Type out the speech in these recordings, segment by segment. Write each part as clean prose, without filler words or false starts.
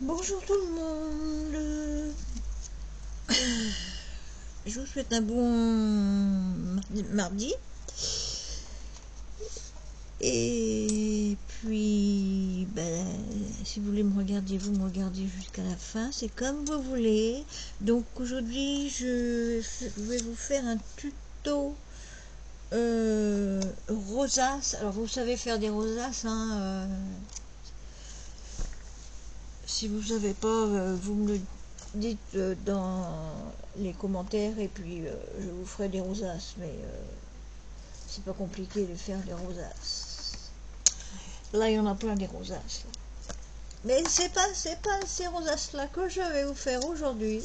Bonjour tout le monde. Je vous souhaite un bon mardi. Et puis, si vous voulez me regarder, vous me regardez jusqu'à la fin. C'est comme vous voulez. Donc aujourd'hui, je vais vous faire un tuto rosace. Alors vous savez faire des rosaces, hein, si vous ne savez pas, vous me le dites dans les commentaires et puis je vous ferai des rosaces, mais c'est pas compliqué de faire des rosaces. Là, il y en a plein des rosaces. Là. Mais c'est pas ces rosaces là que je vais vous faire aujourd'hui.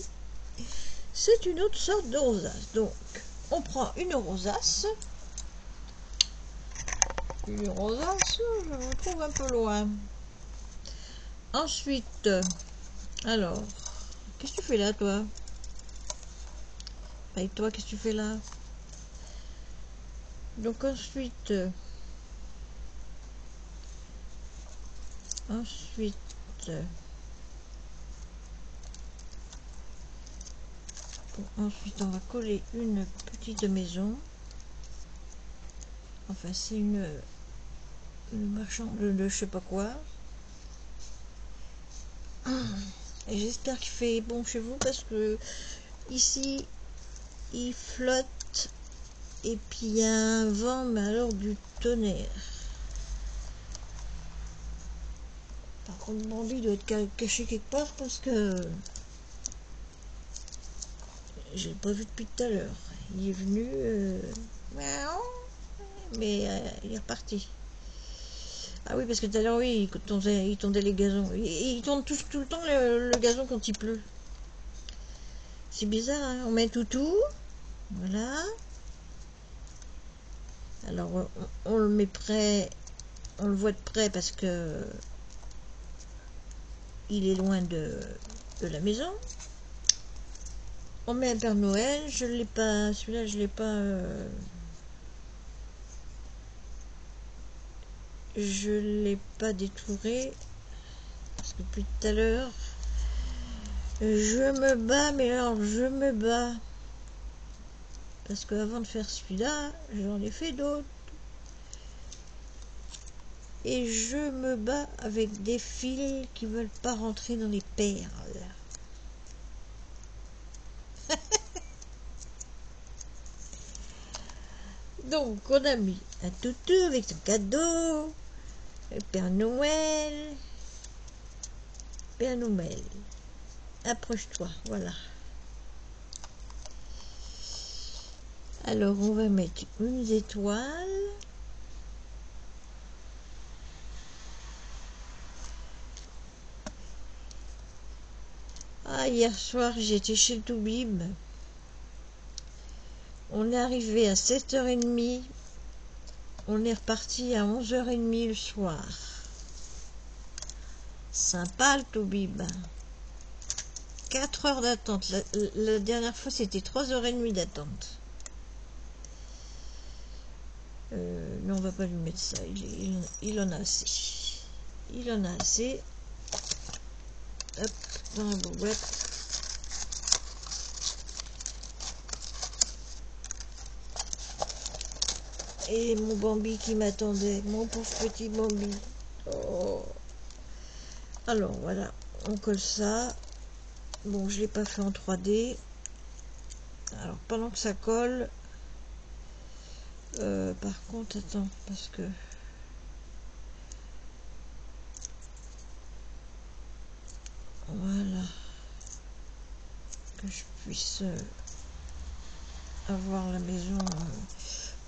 C'est une autre sorte de rosace. Donc, on prend une rosace. Une rosace, je me trouve un peu loin. Ensuite, alors, qu'est-ce que tu fais là, toi? Et toi, qu'est-ce que tu fais là? Donc ensuite, on va coller une petite maison. Enfin, c'est une marchande de je sais pas quoi. Et j'espère qu'il fait bon chez vous parce que ici, il flotte et puis il y a un vent, mais alors du tonnerre. Par contre, Bambi doit être caché quelque part parce que j'ai pas vu depuis tout à l'heure. Il est venu, mais il est reparti. Ah oui, parce que tout à l'heure, oui, il tondait les gazons. Il tourne tout le temps le gazon quand il pleut. C'est bizarre, hein. On met tout. Voilà. Alors, on le met près. On le voit de près parce que il est loin de la maison. On met un Père Noël. Je l'ai pas. Celui-là, je l'ai pas. Je l'ai pas détouré. Parce que depuis tout à l'heure, je me bats, mais alors je me bats. Parce qu'avant de faire celui-là, j'en ai fait d'autres. Et je me bats avec des fils qui veulent pas rentrer dans les perles. Donc, on a mis un toutou avec son cadeau. Le Père Noël. Père Noël. Approche-toi, voilà. Alors, on va mettre une étoile. Ah, hier soir, j'étais chez le Toubib. On est arrivé à 7h30. On est reparti à 11h30 le soir. Sympa le Toubib. 4 heures d'attente. La dernière fois, c'était 3h30 d'attente. Non, on va pas lui mettre ça. Il en a assez. Il en a assez. Hop, dans la boîte. Et mon Bambi qui m'attendait. Mon pauvre petit Bambi. Oh. Alors, voilà. On colle ça. Bon, je l'ai pas fait en 3D. Alors, pendant que ça colle... par contre, attends, parce que... Voilà. Que je puisse avoir la maison...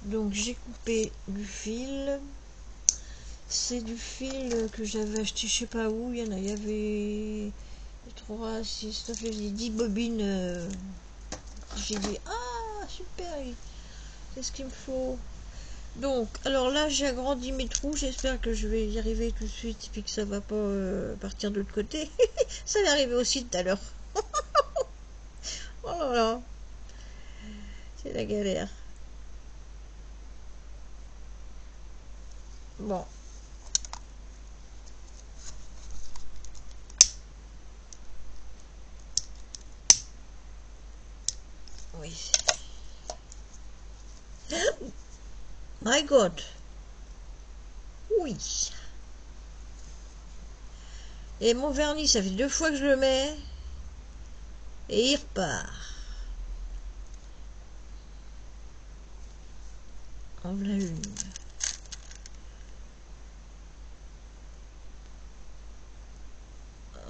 Donc, j'ai coupé du fil. C'est du fil que j'avais acheté je sais pas où. Il y avait 3, 6, 9, 10 bobines. J'ai dit, ah, super, c'est ce qu'il me faut. Donc, alors là, j'ai agrandi mes trous. J'espère que je vais y arriver tout de suite et que ça va pas partir de l'autre côté. Ça m'est arrivé aussi tout à l'heure. Oh là là, c'est la galère. Bon. My God. Oui. Et mon vernis, ça fait 2 fois que je le mets. Et il repart. En voilà une.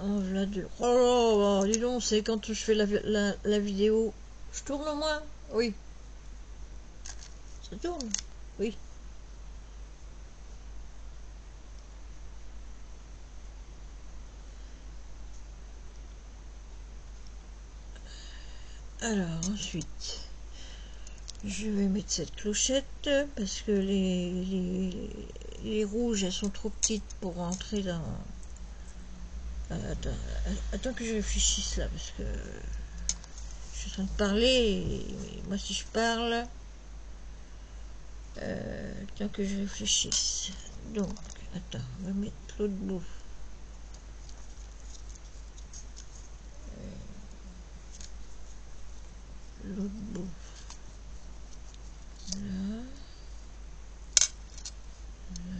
En voilà deux. Oh là là, dis donc, c'est quand je fais la vidéo. Je tourne au moins? Oui. Ça tourne? Oui. Alors, ensuite, je vais mettre cette clochette parce que les rouges, elles sont trop petites pour rentrer dans... Attends que je réfléchisse là, parce que je suis en train de parler, et moi si je parle, tant que je réfléchisse. Donc, attends, on va mettre l'autre bout. L'autre bout. Là. Là.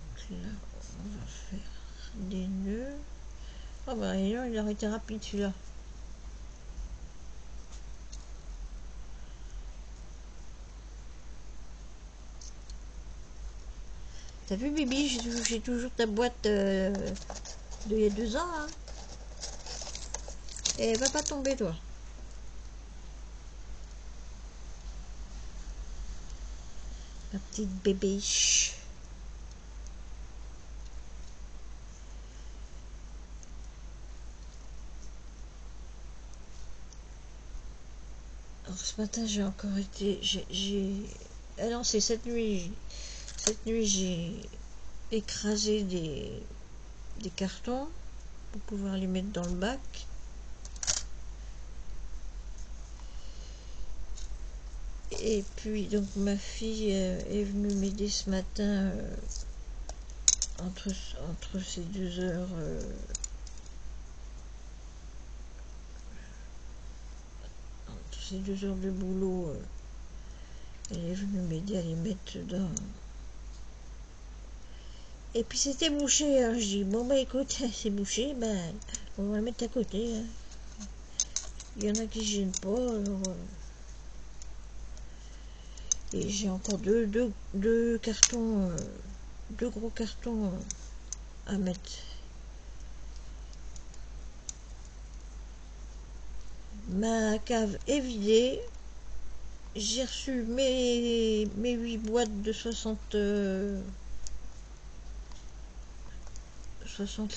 Donc là, on va faire des nœuds. Ah bah, et là, il aurait été rapide celui-là. T'as vu, Bibi, j'ai toujours ta boîte d'il y a 2 ans, hein. Et elle va pas tomber, toi. Ma petite bébé. Alors, ce matin, j'ai encore été... Ah non, c'est cette nuit. Cette nuit, j'ai écrasé des cartons pour pouvoir les mettre dans le bac. Et puis, donc, ma fille est venue m'aider ce matin entre ces 2 heures. Entre ces 2 heures de boulot, elle est venue m'aider à les mettre dans... Et puis c'était bouché, alors je dis, bon bah écoute, c'est bouché, ben on va le mettre à côté. Hein. Il y en a qui ne gênent pas, alors... Et j'ai encore deux cartons, 2 gros cartons à mettre. Ma cave est vidée. J'ai reçu mes 8 boîtes de 60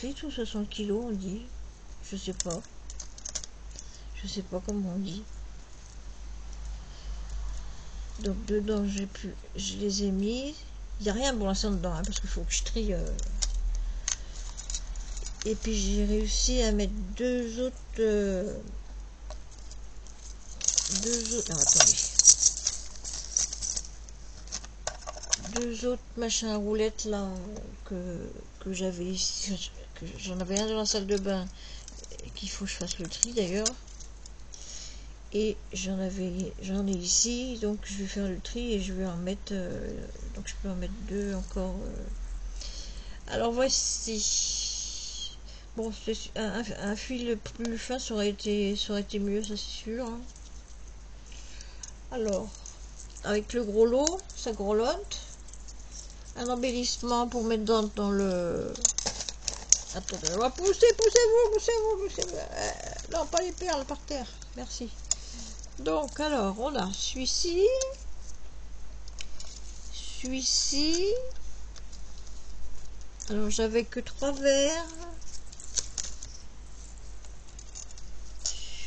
litres ou 60 kilos, on dit. Je sais pas. Je sais pas comment on dit. Donc dedans, je les ai mis. Il n'y a rien pour l'instant dedans, hein, parce qu'il faut que je trie. Et puis j'ai réussi à mettre 2 autres... Non, attendez. 2 autres machins à roulettes là que j'avais ici, que j'en avais un dans la salle de bain qu'il faut que je fasse le tri d'ailleurs, et j'en ai ici, donc je vais faire le tri et je vais en mettre donc je peux en mettre 2 encore. Alors voici, bon, un fil plus fin, ça aurait été mieux, ça c'est sûr, hein. Alors avec le gros lot, ça grelotte. Un embellissement pour mettre dans le... Attendez, on va poussez-vous. Non, pas les perles par terre, merci. Donc, alors, on a celui-ci. Alors, j'avais que 3 verres.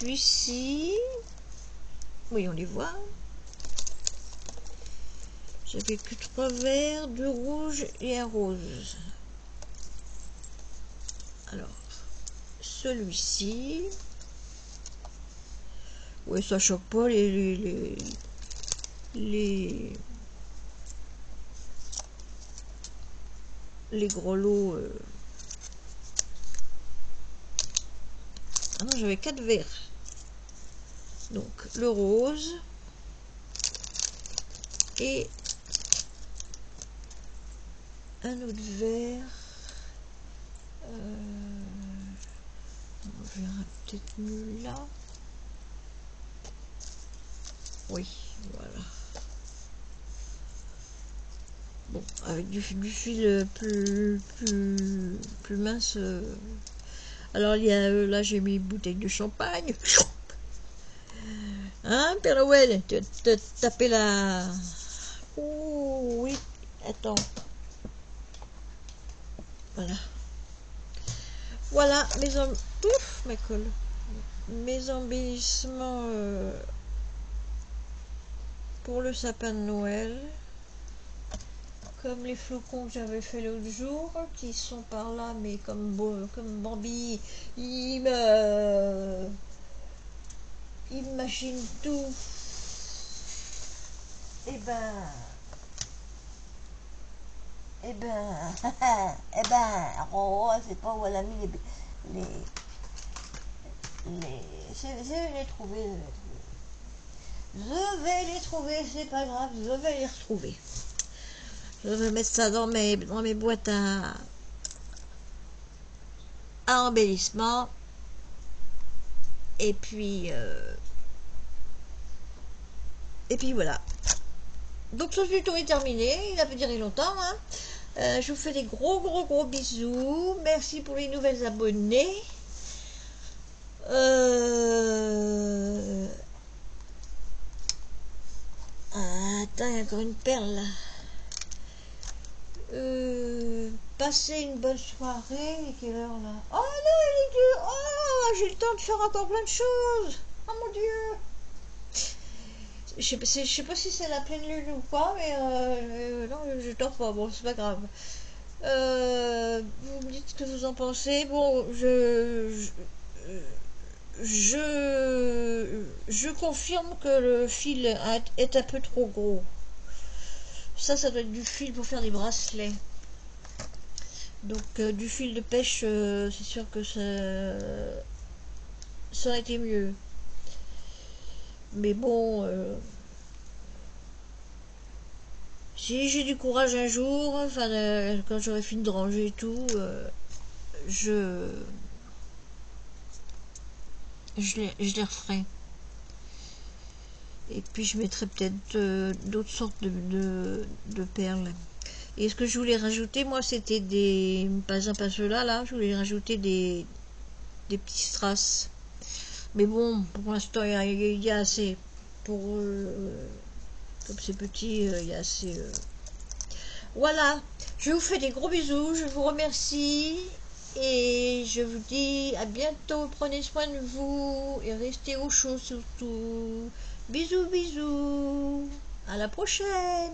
Celui-ci. Oui, on les voit. J'avais que 3 verres, 2 rouges et un rose. Alors, celui-ci. Ouais, ça choque pas les gros lots. Ah non, j'avais 4 verres. Donc le rose et un autre vert. On verra peut-être mieux là. Oui, voilà. Bon, avec du fil plus mince. Alors, il y a là, j'ai mis une bouteille de champagne. Hein, Père Noël, te taper la... Oh, oui, attends. Voilà. Voilà, Ouf, ma colle. Mes embellissements pour le sapin de Noël. Comme les flocons que j'avais fait l'autre jour, qui sont par là, mais comme Bambi, il machine tout. Eh ben, oh, c'est pas où elle a mis je vais les trouver, c'est pas grave, je vais les retrouver. Je vais mettre ça dans mes boîtes à embellissement. Et puis voilà. Donc ce tuto est terminé, il a pas duré longtemps. Hein. Je vous fais des gros bisous. Merci pour les nouvelles abonnés. Attends, il y a encore une perle là. Passez une bonne soirée. Et quelle heure là? Oh non, il est deux. Oh, j'ai le temps de faire encore plein de choses. Oh mon Dieu. Je sais pas si c'est la pleine lune ou pas, mais non, je dors pas. Bon, c'est pas grave. Vous me dites ce que vous en pensez. Bon, je confirme que le fil est un peu trop gros. Ça doit être du fil pour faire des bracelets. Donc du fil de pêche, c'est sûr que ça aurait été mieux. Mais bon, si j'ai du courage un jour, enfin quand j'aurai fini de ranger et tout, je les referai. Et puis je mettrai peut-être d'autres sortes de perles. Et ce que je voulais rajouter, moi, c'était pas ceux-là, là, je voulais rajouter des petits strass. Mais bon, pour l'instant, il y a assez. Comme c'est petit, il y a assez. Voilà, je vous fais des gros bisous, je vous remercie. Et je vous dis à bientôt, prenez soin de vous et restez au chaud surtout. Bisous, à la prochaine.